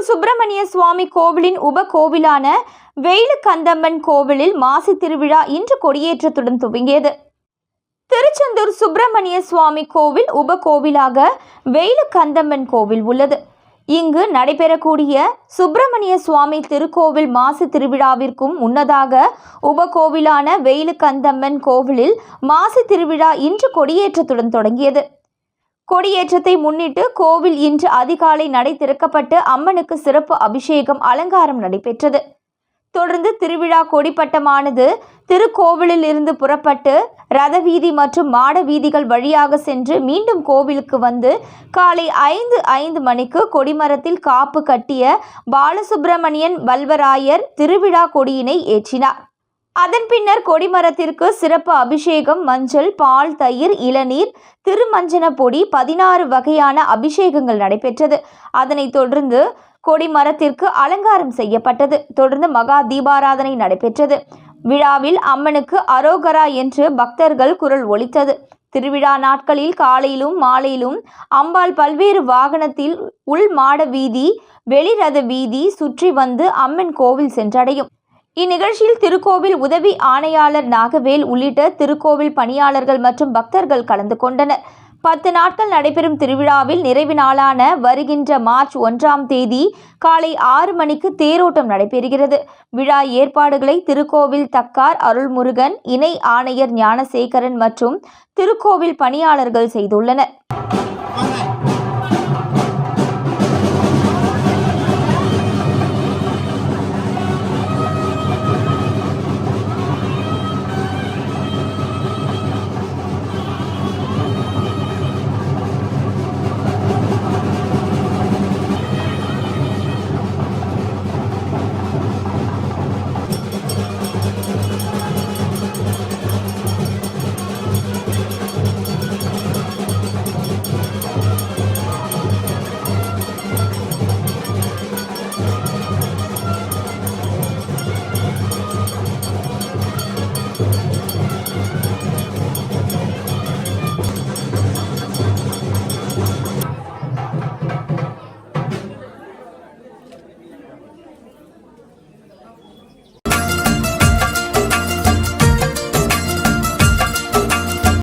சுப்பிரமணிய சுவாமி கோவிலின் உப கோவிலான வெயிலுக்கந்தம்மன் கோவிலில் மாசி திருவிழா இன்று கொடியேற்றத்துடன் துவங்கியது. திருச்செந்தூர் சுப்பிரமணிய சுவாமி கோவில் உப கோவிலாக வெயிலுக்கந்தம்மன் கோவில் உள்ளது. இங்கு நடைபெறக்கூடிய சுப்பிரமணிய சுவாமி திருக்கோவில் மாசி திருவிழாவிற்கும் முன்னதாக உபகோவிலான வெயிலுக்கந்தம்மன் கோவிலில் மாசி திருவிழா இன்று கொடியேற்றத்துடன் தொடங்கியது. கொடியேற்றத்தை முன்னிட்டு கோவில் இன்று அதிகாலை நடை திறக்கப்பட்டு அம்மனுக்கு சிறப்பு அபிஷேகம் அலங்காரம் நடைபெற்றது. தொடர்ந்து திருவிழா கொடிப்பட்டமானது திருக்கோவிலில் இருந்து புறப்பட்டு ரதவீதி மற்றும் மாட வீதிகள் வழியாக சென்று மீண்டும் கோவிலுக்கு வந்து காலை 5 மணிக்கு கொடிமரத்தில் காப்பு கட்டிய பாலசுப்பிரமணியன் வல்வராயர் திருவிழா கொடியினை ஏற்றினார். அதன் பின்னர் கொடிமரத்திற்கு சிறப்பு அபிஷேகம், மஞ்சள், பால், தயிர், இளநீர், திருமஞ்சன பொடி, 16 வகையான அபிஷேகங்கள் நடைபெற்றது. அதனைத் தொடர்ந்து கொடிமரத்திற்கு அலங்காரம் செய்யப்பட்டது. தொடர்ந்து மகா தீபாராதனை நடைபெற்றது. விழாவில் அம்மனுக்கு அரோகரா என்று பக்தர்கள் குரல் ஒலித்தது. திருவிழா நாட்களில் காலையிலும் மாலையிலும் அம்பாள் பல்வேறு வாகனத்தில் உள் மாட வீதி, வெளிரத வீதி சுற்றி வந்து அம்மன் கோவில் சென்றடையும். இந்நிகழ்ச்சியில் திருக்கோவில் உதவி ஆணையாளர் நாகவேல் உள்ளிட்ட திருக்கோவில் பணியாளர்கள் மற்றும் பக்தர்கள் கலந்து கொண்டனர். 10 நாட்கள் நடைபெறும் திருவிழாவில் நிறைவு நாளான வருகின்ற மார்ச் 1ஆம் தேதி காலை 6 மணிக்கு தேரோட்டம் நடைபெறுகிறது. விழா ஏற்பாடுகளை திருக்கோவில் தக்கார் அருள்முருகன், இணை ஆணையர் ஞானசேகரன் மற்றும் திருக்கோவில் பணியாளர்கள் செய்துள்ளனர்.